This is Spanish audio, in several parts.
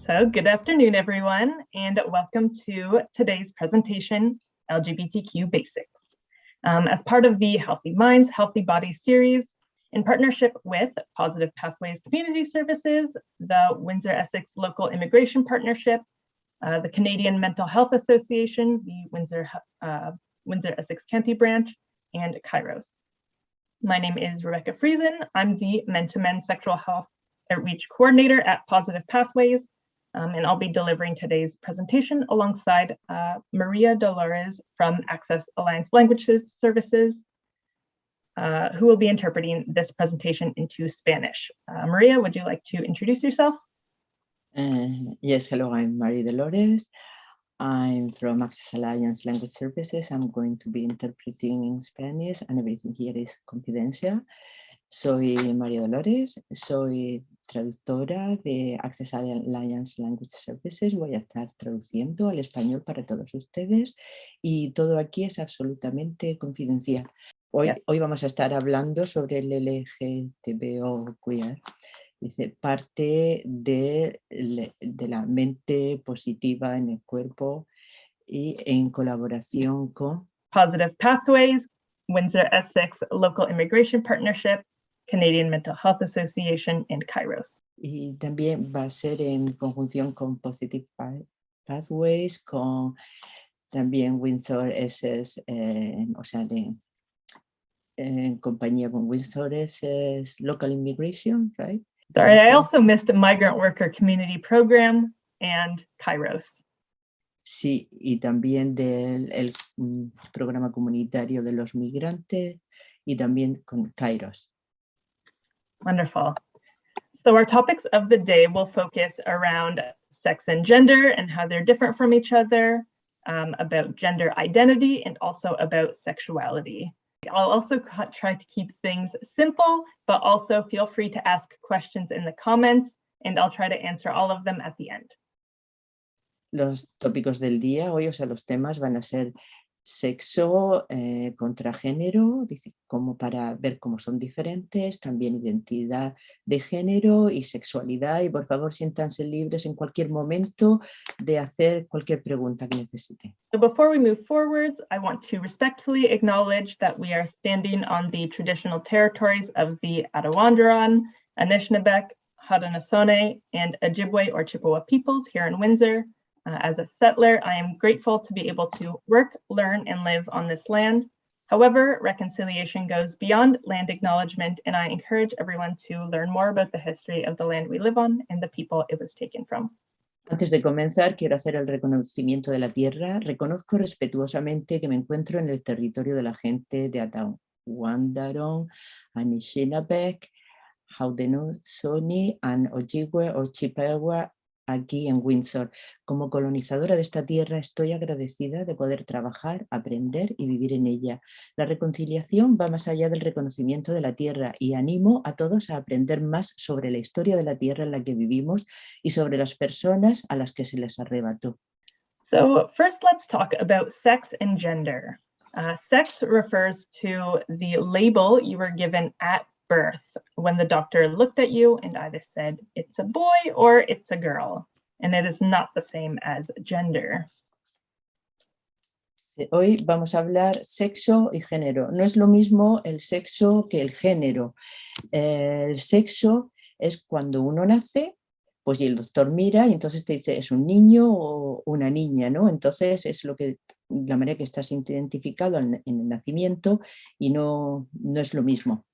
So good afternoon, everyone, and welcome to today's presentation, LGBTQ Basics. As part of the Healthy Minds, Healthy Bodies series, in partnership with Positive Pathways Community Services, the Windsor-Essex Local Immigration Partnership, the Canadian Mental Health Association, the Windsor-Essex County branch, and Kairos. My name is Rebecca Friesen. I'm the Mente Sexual Health Outreach Coordinator at Positive Pathways, and I'll be delivering today's presentation alongside Maria Dolores from Access Alliance Languages Services, who will be interpreting this presentation into Spanish. Maria, would you like to introduce yourself? Yes, hello, I'm Maria Dolores. I'm from Access Alliance Language Services. I'm going to be interpreting in Spanish and everything here is confidential. Soy María Dolores, soy traductora de Access Alliance Language Services. Voy a estar traduciendo al español para todos ustedes y todo aquí es absolutamente confidencial. Hoy vamos a estar hablando sobre el LGTBO queer. Dice, parte de la mente positiva en el cuerpo y en colaboración con Positive Pathways, Windsor-Essex Local Immigration Partnership, Canadian Mental Health Association, and Kairos. Y también va a ser en conjunción con Positive Pathways, con también Windsor-Essex, o sea, en compañía con Windsor-Essex Local Immigration, right? Sorry, I also missed Migrant Worker Community Program and Kairos. Sí, y también del programa comunitario de los migrantes y también con Kairos. Wonderful. So our topics of the day will focus around sex and gender and how they're different from each other, about gender identity, and also about sexuality. I'll also try to keep things simple, but also feel free to ask questions in the comments, and I'll try to answer all of them at the end. Los tópicos del día hoy, o sea, los temas van a ser sexo contra género, dice, como para ver cómo son diferentes, también identidad de género y sexualidad, y por favor siéntanse libres en cualquier momento de hacer cualquier pregunta que necesiten. So before we move forwards, I want to respectfully acknowledge that we are standing on the traditional territories of the Arawandran, Anishinaabeg, Haudenosaunee, and Ojibwe or Chippewa peoples here in Windsor. As a settler, I am grateful to be able to work, learn, and live on this land. However, reconciliation goes beyond land acknowledgement, and I encourage everyone to learn more about the history of the land we live on and the people it was taken from. Antes de comenzar, quiero hacer el reconocimiento de la tierra. Reconozco respetuosamente que me encuentro en el territorio de la gente de Arawandran, Anishinaabeg, Haudenosaunee, and Ojibwe o Chippewa, aquí en Windsor. Como colonizadora de esta tierra estoy agradecida de poder trabajar, aprender y vivir en ella. La reconciliación va más allá del reconocimiento de la tierra y animo a todos a aprender más sobre la historia de la tierra en la que vivimos y sobre las personas a las que se les arrebató. So first, let's talk about sex and gender. Sex refers to the label you were given at birth when the doctor looked at you and either said it's a boy or it's a girl, and it is not the same as gender. Hoy vamos a hablar sexo y género. No es lo mismo el sexo que el género. El sexo es cuando uno nace, pues y el doctor mira y entonces te dice es un niño o una niña, ¿no? Entonces es la manera que estás identificado en el nacimiento y no es lo mismo.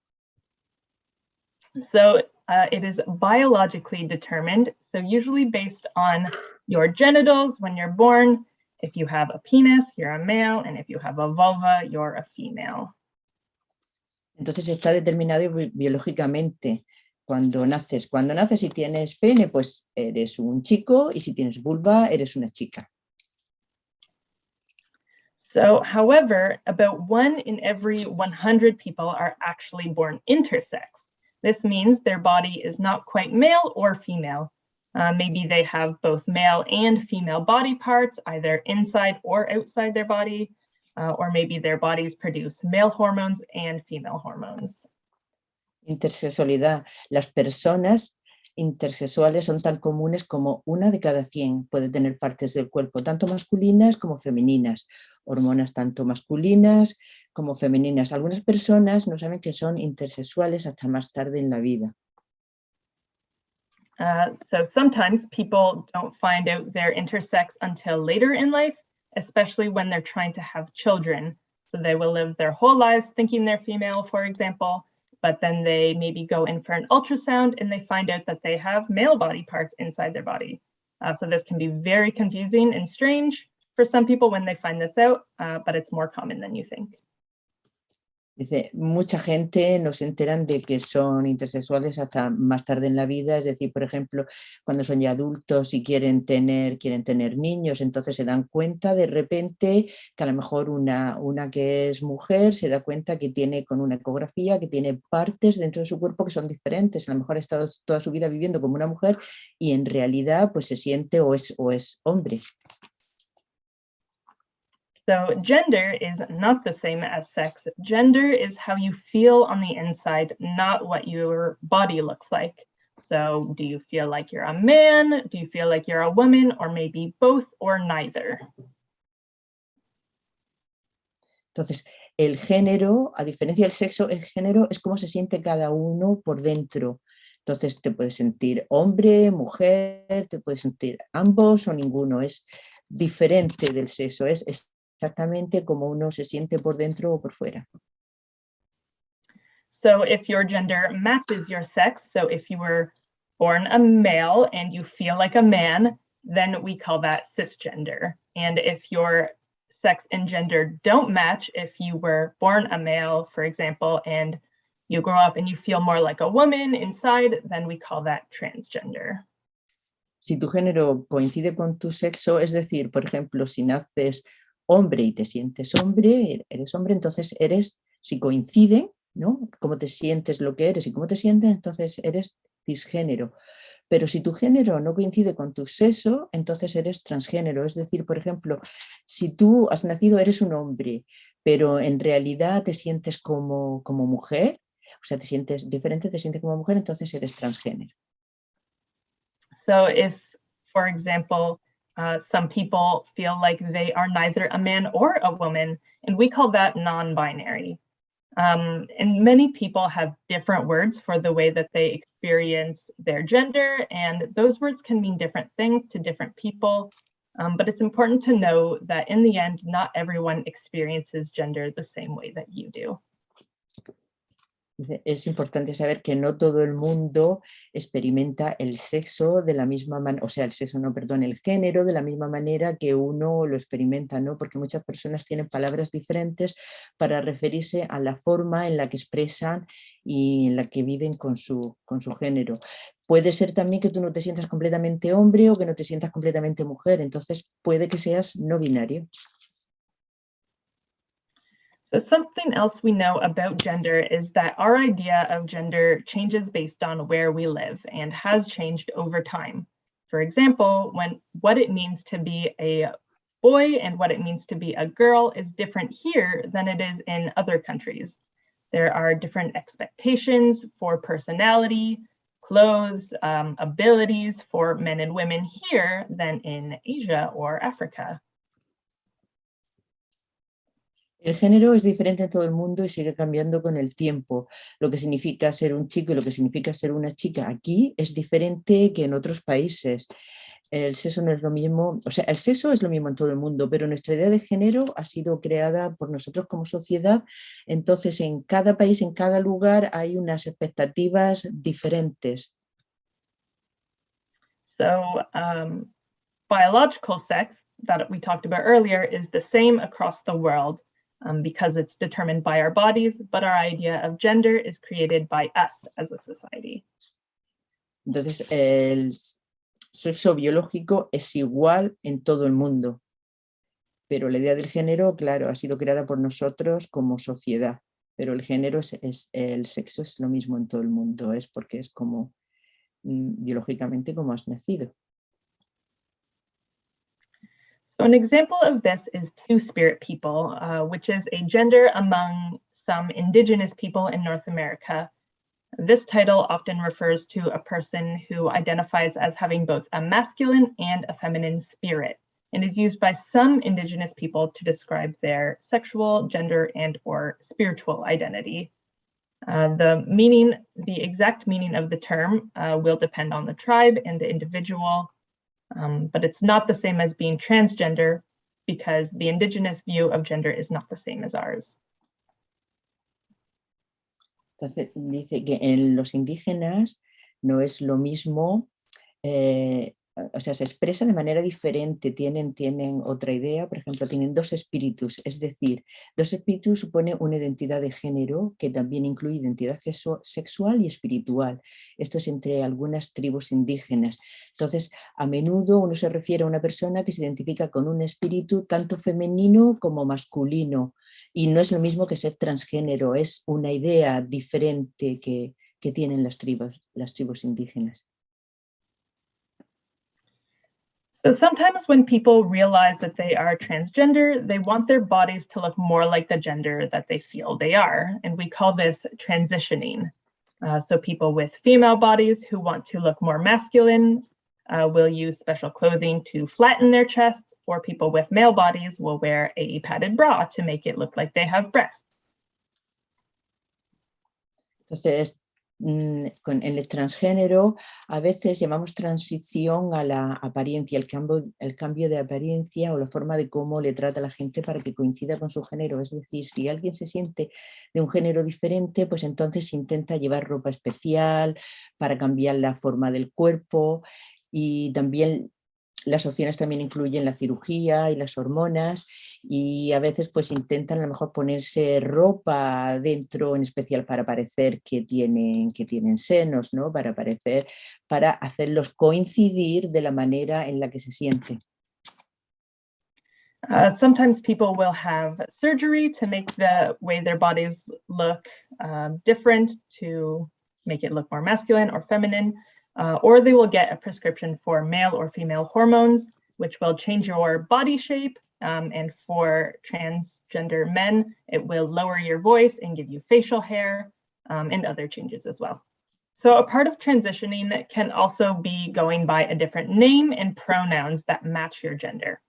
So it is biologically determined, so usually based on your genitals when you're born. If you have a penis, you're a male, and if you have a vulva, you're a female. Entonces está determinado biológicamente. Cuando naces y tienes pene, pues eres un chico, y si tienes vulva, eres una chica. So, however, about 1 in every 100 people are actually born intersex. This means their body is not quite male or female. Maybe they have both male and female body parts, either inside or outside their body, or maybe their bodies produce male hormones and female hormones. Intersexualidad. Las personas intersexuales son tan comunes como 1 de cada 100. Puede tener partes del cuerpo tanto masculinas como femeninas, hormonas tanto masculinas como femeninas. Algunas personas no saben que son intersexuales hasta más tarde en la vida. So sometimes people don't find out they're intersex until later in life, especially when they're trying to have children. So they will live their whole lives thinking they're female, for example, but then they maybe go in for an ultrasound and they find out that they have male body parts inside their body. So this can be very confusing and strange for some people when they find this out, but it's more common than you think. Dice, mucha gente no se enteran de que son intersexuales hasta más tarde en la vida, es decir, por ejemplo, cuando son ya adultos y quieren tener niños, entonces se dan cuenta de repente que a lo mejor una que es mujer se da cuenta que tiene con una ecografía, que tiene partes dentro de su cuerpo que son diferentes, a lo mejor ha estado toda su vida viviendo como una mujer y en realidad pues se siente o es hombre. So gender is not the same as sex. Gender is how you feel on the inside, not what your body looks like. So do you feel like you're a man? Do you feel like you're a woman? Or maybe both or neither? Entonces, el género, a diferencia del sexo, el género es cómo se siente cada uno por dentro. Entonces, te puedes sentir hombre, mujer, te puedes sentir ambos o ninguno. Es diferente del sexo, es exactamente como uno se siente por dentro o por fuera. So if your gender matches your sex, so if you were born a male and you feel like a man, then we call that cisgender. And if your sex and gender don't match, if you were born a male, for example, and you grow up and you feel more like a woman inside, then we call that transgender. Si tu género coincide con tu sexo, es decir, por ejemplo, si naces hombre y te sientes hombre, eres hombre, entonces si coinciden, ¿no? Cómo te sientes, lo que eres y cómo te sientes, entonces eres cisgénero. Pero si tu género no coincide con tu sexo, entonces eres transgénero. Es decir, por ejemplo, si tú has nacido, eres un hombre, pero en realidad te sientes como mujer, o sea, te sientes diferente, te sientes como mujer, entonces eres transgénero. So if, for example, some people feel like they are neither a man or a woman, and we call that non-binary. And many people have different words for the way that they experience their gender, and those words can mean different things to different people. But it's important to know that in the end, not everyone experiences gender the same way that you do. Es importante saber que no todo el mundo experimenta el sexo de la misma manera, o sea, el género de la misma manera que uno lo experimenta, ¿no? Porque muchas personas tienen palabras diferentes para referirse a la forma en la que expresan y en la que viven con su género. Puede ser también que tú no te sientas completamente hombre o que no te sientas completamente mujer, entonces puede que seas no binario. So something else we know about gender is that our idea of gender changes based on where we live and has changed over time. For example, what it means to be a boy and what it means to be a girl is different here than it is in other countries. There are different expectations for personality, clothes, abilities for men and women here than in Asia or Africa. El género es diferente en todo el mundo y sigue cambiando con el tiempo. Lo que significa ser un chico y lo que significa ser una chica aquí es diferente que en otros países. El sexo no es lo mismo, o sea, el sexo es lo mismo en todo el mundo, pero nuestra idea de género ha sido creada por nosotros como sociedad. Entonces, en cada país, en cada lugar, hay unas expectativas diferentes. So, biological sex that we talked about earlier is the same across the world. Because it's determined by our bodies, but our idea of gender is created by us as a society. Entonces, el sexo biológico es igual en todo el mundo, pero la idea del género, claro, ha sido creada por nosotros como sociedad, pero el género el sexo es lo mismo en todo el mundo, es porque es como biológicamente como has nacido. So an example of this is two-spirit people, which is a gender among some indigenous people in North America. This title often refers to a person who identifies as having both a masculine and a feminine spirit, and is used by some Indigenous people to describe their sexual, gender, and/or spiritual identity. The exact meaning of the term will depend on the tribe and the individual, but it's not the same as being transgender because the Indigenous view of gender is not the same as ours. Entonces dice que en los indígenas no es lo mismo, o sea, se expresa de manera diferente, tienen otra idea, por ejemplo, tienen dos espíritus, es decir, dos espíritus supone una identidad de género que también incluye identidad sexual y espiritual. Esto es entre algunas tribus indígenas. Entonces, a menudo uno se refiere a una persona que se identifica con un espíritu tanto femenino como masculino, y no es lo mismo que ser transgénero, es una idea diferente que tienen las tribus indígenas. So sometimes when people realize that they are transgender, they want their bodies to look more like the gender that they feel they are. And we call this transitioning. So people with female bodies who want to look more masculine will use special clothing to flatten their chests, or people with male bodies will wear a padded bra to make it look like they have breasts. Entonces, en el transgénero a veces llamamos transición a la apariencia, el cambio de apariencia o la forma de cómo le trata a la gente para que coincida con su género. Es decir, si alguien se siente de un género diferente, pues entonces intenta llevar ropa especial para cambiar la forma del cuerpo, y también las opciones también incluyen la cirugía y las hormonas, y a veces pues intentan a lo mejor ponerse ropa dentro en especial para parecer que tienen senos, ¿no? Para hacerlos coincidir de la manera en la que se sienten. Sometimes people will have surgery to make the way their bodies look different, to make it look more masculine or feminine. Or they will get a prescription for male or female hormones, which will change your body shape. And for transgender men, it will lower your voice and give you facial hair and other changes as well. So a part of transitioning can also be going by a different name and pronouns that match your gender.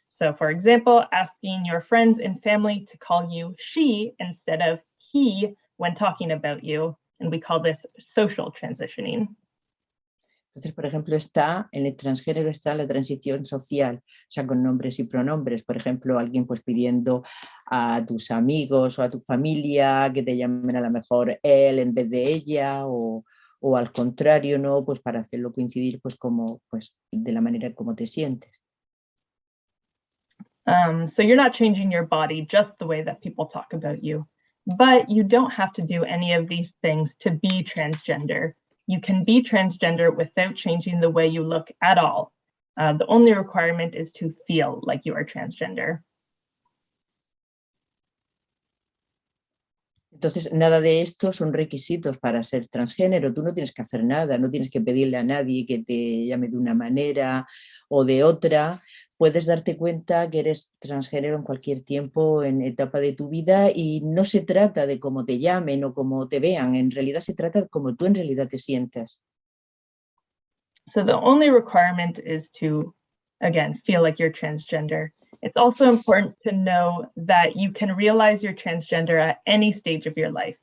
So for example, asking your friends and family to call you she instead of he when talking about you. And we call this social transitioning. Entonces, por ejemplo, en el transgénero está la transición social, o sea, con nombres y pronombres. Por ejemplo, alguien pues pidiendo a tus amigos o a tu familia que te llamen a lo mejor él en vez de ella, o al contrario, ¿no? Pues para hacerlo coincidir pues de la manera como te sientes. So you're not changing your body just the way that people talk about you, but you don't have to do any of these things to be transgender. You can be transgender without changing the way you look at all. The only requirement is to feel like you are transgender. Entonces, nada de esto son requisitos para ser transgénero. Tú no tienes que hacer nada, no tienes que pedirle a nadie que te llame de una manera o de otra. Puedes darte cuenta que eres transgénero en cualquier tiempo, en etapa de tu vida, y no se trata de cómo te llamen o cómo te vean, en realidad se trata de cómo tú en realidad te sientas. So the only requirement is to, again, feel like you're transgender. It's also important to know that you can realize you're transgender at any stage of your life.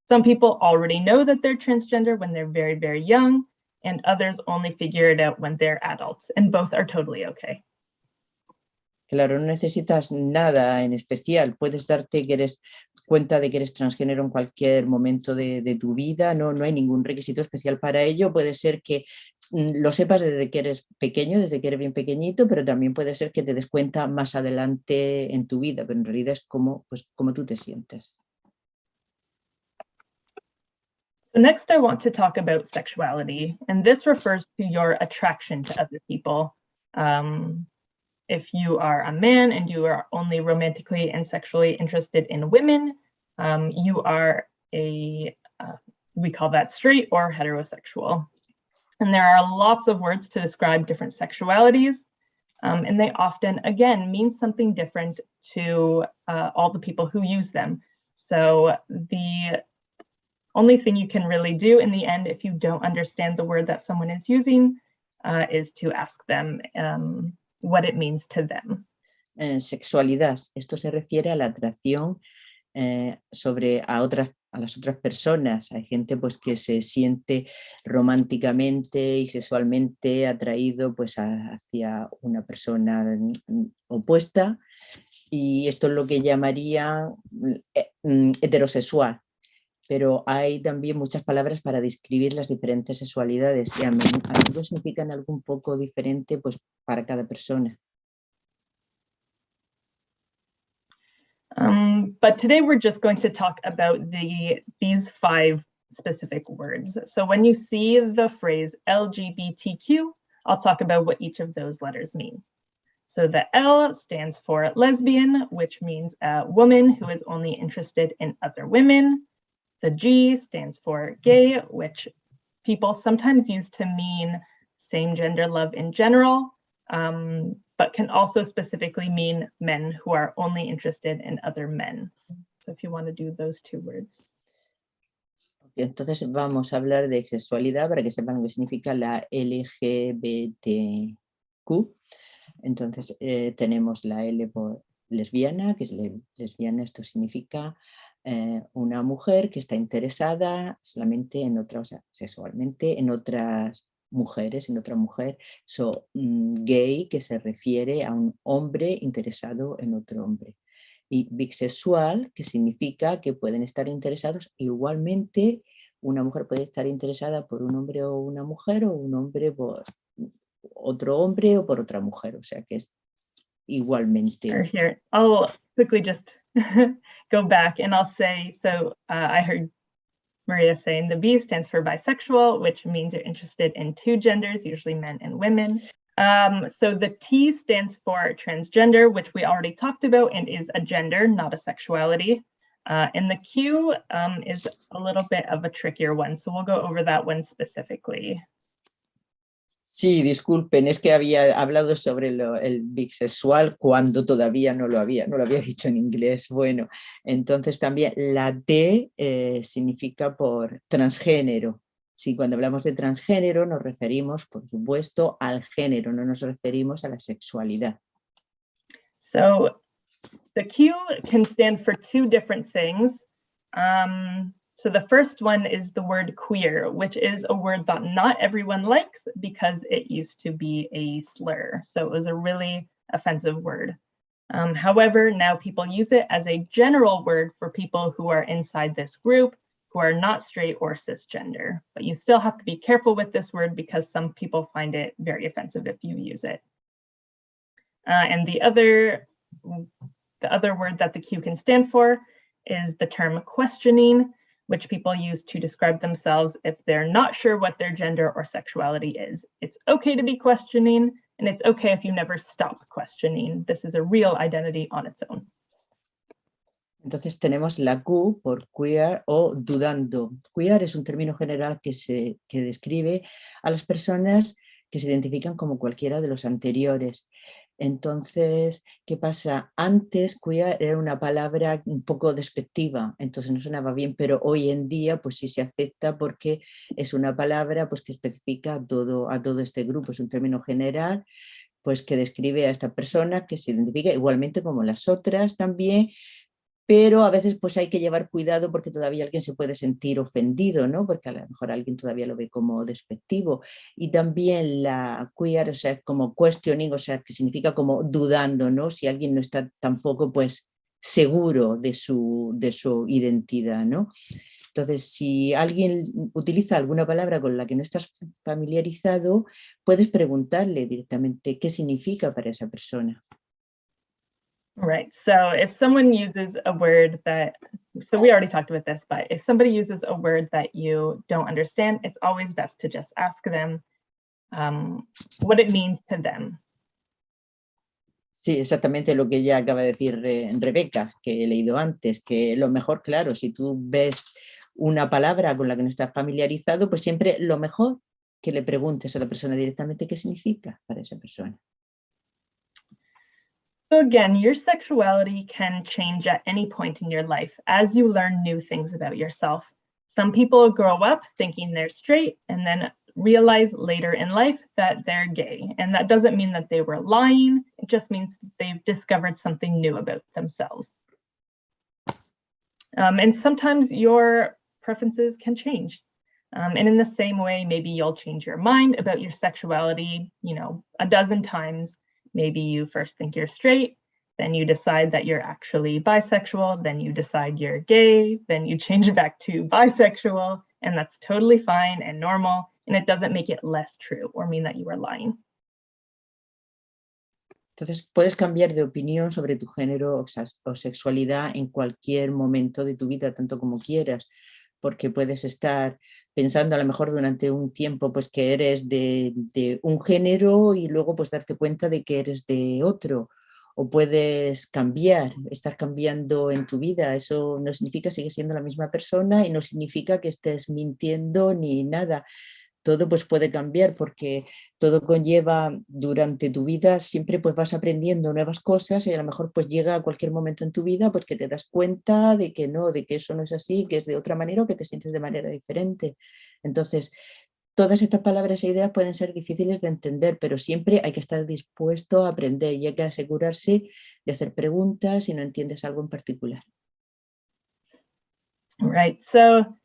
Some people already know that they're transgender when they're very, very young, and others only figure it out when they're adults, and both are totally okay. Claro, no necesitas nada en especial, puedes darte cuenta de que eres transgénero en cualquier momento de tu vida, no hay ningún requisito especial para ello. Puede ser que lo sepas desde que eres pequeño, desde que eres bien pequeñito, pero también puede ser que te des cuenta más adelante en tu vida, pero en realidad es como tú te sientes. So next I want to talk about sexuality, and this refers to your attraction to other people. If you are a man and you are only romantically and sexually interested in women, you are we call that straight or heterosexual. And there are lots of words to describe different sexualities, and they often, again, mean something different to all the people who use them. So the Only thing you can really do in the end if you don't understand the word that someone is using is to ask them what it means to them. Sexualidad, esto se refiere a la atracción sobre a las otras personas. Hay gente pues que se siente románticamente y sexualmente atraído pues hacia una persona opuesta, y esto es lo que llamaría heterosexual. Pero hay también muchas palabras para describir las diferentes sexualidades y a menudo significan algo un poco diferente pues, para cada persona. But today we're just going to talk about these 5 specific words. So when you see the phrase LGBTQ, I'll talk about what each of those letters mean. So the L stands for lesbian, which means a woman who is only interested in other women. The G stands for gay, which people sometimes use to mean same-gender love in general, but can also specifically mean men who are only interested in other men. So if you want to do those 2 words. Entonces vamos a hablar de sexualidad para que sepan lo que significa la LGBTQ. Entonces tenemos la L por lesbiana, que es lesbiana, esto significa una mujer que está interesada solamente en otra, o sea, sexualmente en otras mujeres, en otra mujer. Gay, que se refiere a un hombre interesado en otro hombre. Y bisexual, que significa que pueden estar interesados igualmente. Una mujer puede estar interesada por un hombre o una mujer, o un hombre por otro hombre o por otra mujer, o sea que es igualmente. Here, I'll quickly just go back and I'll say, so I heard Maria saying the B stands for bisexual, which means you're interested in 2 genders, usually men and women. So the T stands for transgender, which we already talked about and is a gender, not a sexuality. And the Q is a little bit of a trickier one, so we'll go over that one specifically. Sí, disculpen, es que había hablado sobre el bisexual cuando todavía no lo había dicho en inglés. Bueno, entonces también la T significa por transgénero. Sí, cuando hablamos de transgénero nos referimos, por supuesto, al género, no nos referimos a la sexualidad. So the Q can stand for 2 different things. So the first one is the word queer, which is a word that not everyone likes because it used to be a slur. So it was a really offensive word. However, now people use it as a general word for people who are inside this group, who are not straight or cisgender. But you still have to be careful with this word because some people find it very offensive if you use it. And the other word that the Q can stand for is the term questioning, which people use to describe themselves if they're not sure what their gender or sexuality is. It's okay to be questioning, and it's okay if you never stop questioning. This is a real identity on its own. Entonces tenemos la Q por queer o dudando. Queer es un término general que describe a las personas que se identifican como cualquiera de los anteriores. Entonces, ¿qué pasa? Antes queer era una palabra un poco despectiva, entonces no sonaba bien, pero hoy en día pues sí se acepta porque es una palabra pues, que especifica a todo este grupo, es un término general pues, que describe a esta persona que se identifica igualmente como las otras también, pero a veces pues hay que llevar cuidado porque todavía alguien se puede sentir ofendido, ¿no? Porque a lo mejor alguien todavía lo ve como despectivo. Y también la queer, o sea, como questioning, o sea, que significa como dudando, ¿no? Si alguien no está tampoco pues seguro de su identidad, ¿no? Entonces, si alguien utiliza alguna palabra con la que no estás familiarizado, puedes preguntarle directamente qué significa para esa persona. Right, so if someone uses a word so we already talked about this, but if somebody uses a word that you don't understand, it's always best to just ask them what it means to them. Sí, exactamente lo que ella acaba de decir Rebeca, que he leído antes, que lo mejor, claro, si tú ves una palabra con la que no estás familiarizado, pues siempre lo mejor que le preguntes a la persona directamente qué significa para esa persona. So again, your sexuality can change at any point in your life as you learn new things about yourself. Some people grow up thinking they're straight and then realize later in life that they're gay. And that doesn't mean that they were lying. It just means they've discovered something new about themselves. And sometimes your preferences can change. And in the same way, maybe you'll change your mind about your sexuality, a dozen times. Maybe you first think you're straight, then you decide that you're actually bisexual, then you decide you're gay, then you change it back to bisexual, and that's totally fine and normal, and it doesn't make it less true or mean that you are lying. Entonces, puedes cambiar de opinión sobre tu género o sexualidad en cualquier momento de tu vida, tanto como quieras, porque puedes estar pensando a lo mejor durante un tiempo pues que eres de un género y luego pues darte cuenta de que eres de otro. O puedes cambiar, estar cambiando en tu vida. Eso no significa que sigues siendo la misma persona y no significa que estés mintiendo ni nada. Todo pues puede cambiar porque todo conlleva durante tu vida, siempre pues vas aprendiendo nuevas cosas y a lo mejor pues llega a cualquier momento en tu vida pues que te das cuenta de que no, de que eso no es así, que es de otra manera o que te sientes de manera diferente. Entonces, todas estas palabras e ideas pueden ser difíciles de entender, pero siempre hay que estar dispuesto a aprender y hay que asegurarse de hacer preguntas si no entiendes algo en particular. Right, so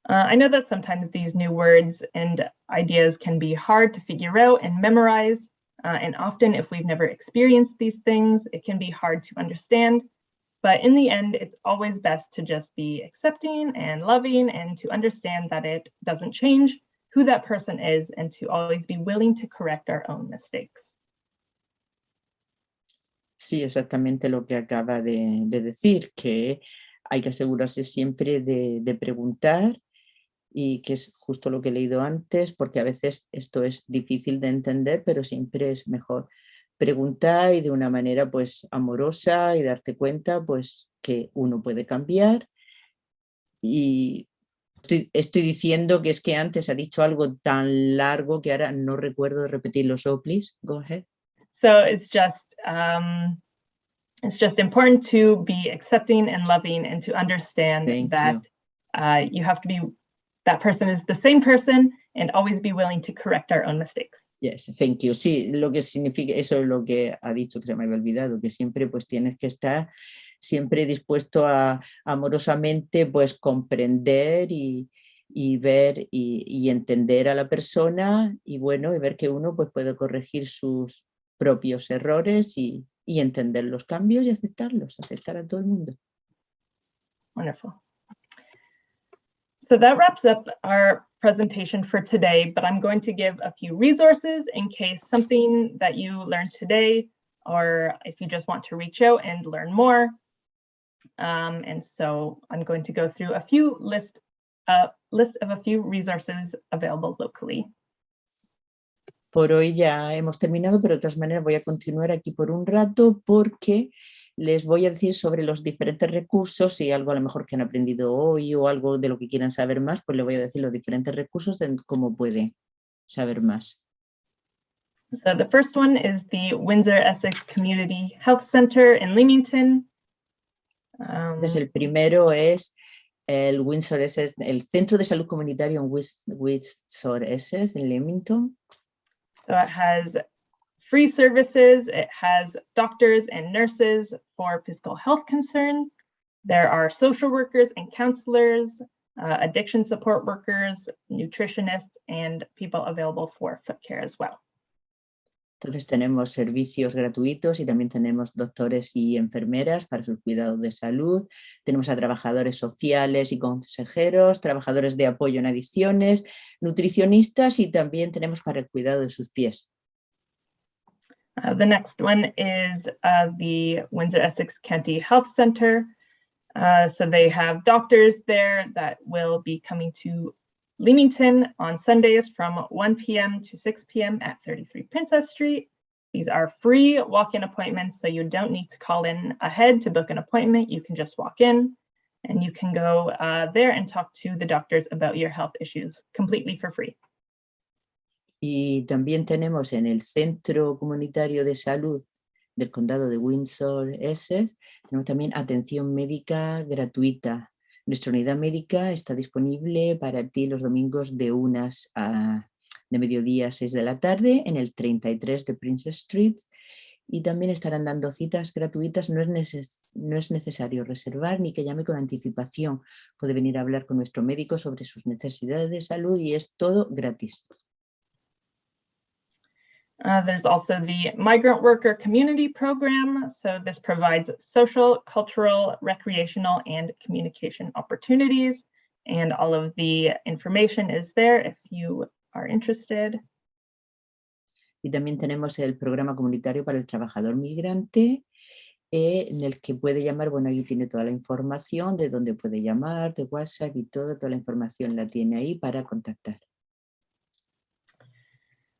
I know that sometimes these new words and ideas can be hard to figure out and memorize, and often if we've never experienced these things, it can be hard to understand. But in the end, it's always best to just be accepting and loving and to understand that it doesn't change who that person is and to always be willing to correct our own mistakes. Sí, exactamente lo que acaba de decir, que hay que asegurarse siempre de preguntar y que es justo lo que he leído antes, porque a veces esto es difícil de entender, pero siempre es mejor preguntar y de una manera pues amorosa y darte cuenta pues que uno puede cambiar. Y estoy diciendo que es que antes ha dicho algo tan largo que ahora no recuerdo repetirlo. So please, go ahead. So it's just important to be accepting and loving and to understand that you have to be, that person is the same person and always be willing to correct our own mistakes. Yes, thank you. Sí, lo que significa, eso es lo que ha dicho, que se me había olvidado, que siempre pues tienes que estar siempre dispuesto a amorosamente pues comprender y ver y entender a la persona y bueno, y ver que uno pues puede corregir sus propios errores y entender los cambios y aceptarlos, aceptar a todo el mundo. Wonderful. So that wraps up our presentation for today, but I'm going to give a few resources in case something that you learned today, or if you just want to reach out and learn more. And so I'm going to go through a few list of a few resources available locally. Por hoy ya hemos terminado, pero de todas maneras voy a continuar aquí por un rato porque les voy a decir sobre los diferentes recursos y algo a lo mejor que han aprendido hoy o algo de lo que quieran saber más, pues les voy a decir los diferentes recursos de cómo pueden saber más. So the first one is the Windsor-Essex Community Health Center in Leamington. Entonces el primero es el Windsor-Essex, el Centro de Salud Comunitario en Windsor-Essex en Leamington. So it has free services, it has doctors and nurses for physical health concerns. There are social workers and counselors, addiction support workers, nutritionists, and people available for foot care as well. Entonces tenemos servicios gratuitos y también tenemos doctores y enfermeras para sus cuidados de salud. Tenemos a trabajadores sociales y consejeros, trabajadores de apoyo en adicciones, nutricionistas y también tenemos para el cuidado de sus pies. The next one is the Windsor-Essex County Health Center. So they have doctors there that will be coming to Leamington on Sundays from 1 p.m. to 6 p.m. at 33 Princess Street. These are free walk-in appointments, so you don't need to call in ahead to book an appointment. You can just walk in and you can go there and talk to the doctors about your health issues completely for free. Y también tenemos en el Centro Comunitario de Salud del Condado de Windsor-Essex, tenemos también atención médica gratuita Nuestra unidad médica está disponible para ti los domingos de de mediodía a 6 de la tarde en el 33 de Princess Street, y también estarán dando citas gratuitas. No es necesario reservar ni que llame con anticipación. Puede venir a hablar con nuestro médico sobre sus necesidades de salud y es todo gratis. There's also the Migrant Worker Community Program. So this provides social, cultural, recreational, and communication opportunities. And all of the information is there if you are interested. Y también tenemos el programa comunitario para el trabajador migrante, en el que puede llamar. Bueno, ahí tiene toda la información de dónde puede llamar, de WhatsApp y toda la información la tiene ahí para contactar.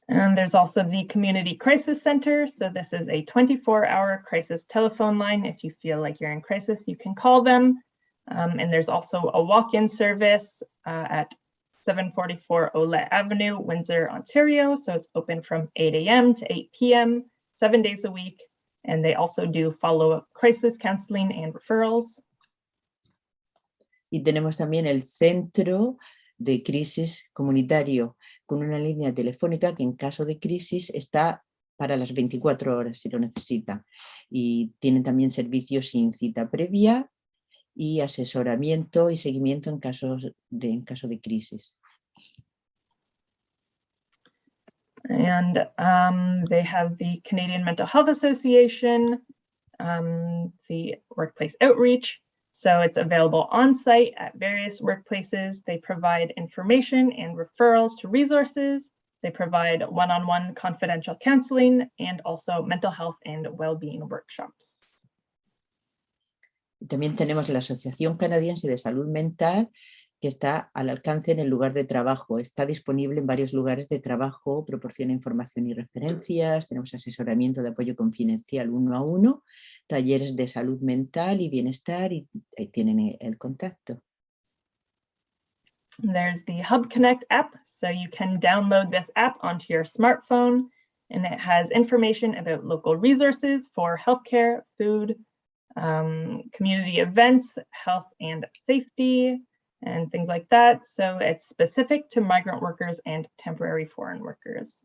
And there's also the Community Crisis Center. So this is a 24-hour crisis telephone line. If you feel like you're in crisis, you can call them. And there's also a walk-in service at 744 Olette Avenue, Windsor, Ontario. So it's open from 8 a.m. to 8 p.m., 7 days a week. And they also do follow-up crisis counseling and referrals. Y tenemos también el centro de crisis comunitario, con una línea telefónica que en caso de crisis está para las 24 horas si lo necesita. Y tienen también servicios sin cita previa y asesoramiento y seguimiento en caso de crisis. And they have the Canadian Mental Health Association, the workplace outreach. So it's available on site at various workplaces. They provide information and referrals to resources. They provide one-on-one confidential counseling and also mental health and well-being workshops. También tenemos la Asociación Canadiense de Salud Mental, que está al alcance en el lugar de trabajo. Está disponible en varios lugares de trabajo, proporciona información y referencias, tenemos asesoramiento de apoyo confidencial 1 a 1, talleres de salud mental y bienestar, y ahí tienen el contacto. There's the Hubconnect app, so you can download this app onto your smartphone, and it has information about local resources for healthcare, food, community events, health and safety, and things like that. So it's specific to migrant workers and temporary foreign workers.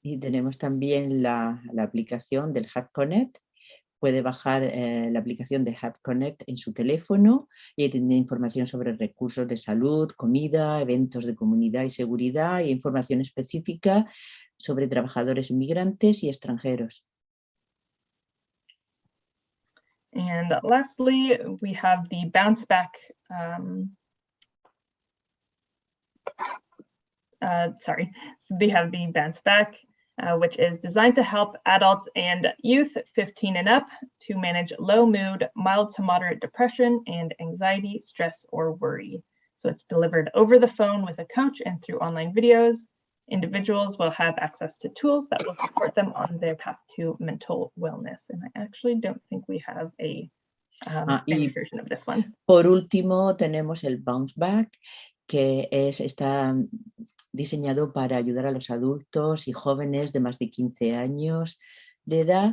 Y tenemos también la aplicación del Hubconnect. Puede bajar la aplicación de Hubconnect en su teléfono y tiene información sobre recursos de salud, comida, eventos de comunidad y seguridad, y información específica sobre trabajadores inmigrantes y extranjeros. And lastly, we have the bounce back. They have the bounce back, which is designed to help adults and youth 15 and up to manage low mood, mild to moderate depression, and anxiety, stress, or worry. So it's delivered over the phone with a coach and through online videos. Individuals will have access to tools that will support them on their path to mental wellness. And I actually don't think we have a Spanish version of this one. Por último, tenemos el Bounce Back, que está diseñado para ayudar a los adultos y jóvenes de más de 15 años de edad,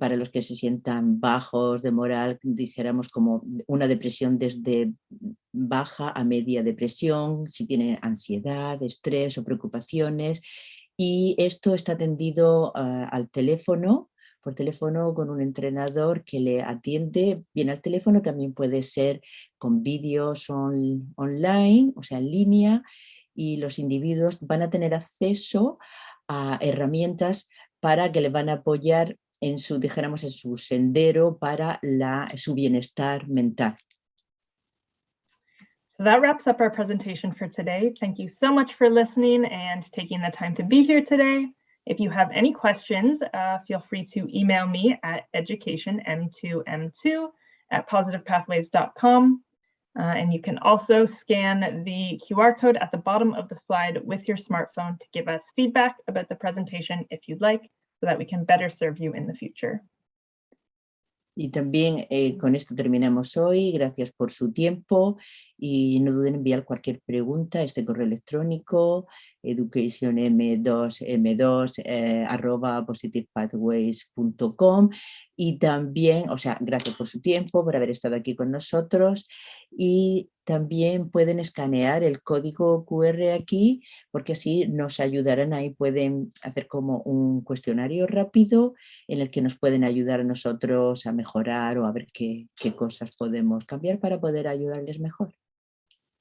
para los que se sientan bajos de moral, dijéramos como una depresión desde baja a media depresión, si tienen ansiedad, estrés o preocupaciones, y esto está atendido al teléfono, por teléfono, con un entrenador que le atiende bien al teléfono. También puede ser con vídeos online, o sea, en línea, y los individuos van a tener acceso a herramientas para que les van a apoyar en su, dijéramos, en su sendero para su bienestar mental. So that wraps up our presentation for today. Thank you so much for listening and taking the time to be here today. If you have any questions, feel free to email me at educationm2m2@positivepathways.com. And you can also scan the QR code at the bottom of the slide with your smartphone to give us feedback about the presentation if you'd like, so that we can better serve you in the future. Y también con esto terminamos hoy. Gracias por su tiempo y no duden en enviar cualquier pregunta a este correo electrónico educationm2m2 @positivepathways.com. Y también, o sea, gracias por su tiempo, por haber estado aquí con nosotros, y también pueden escanear el código QR aquí porque así nos ayudarán. Ahí pueden hacer como un cuestionario rápido en el que nos pueden ayudar a nosotros a mejorar o a ver qué cosas podemos cambiar para poder ayudarles mejor.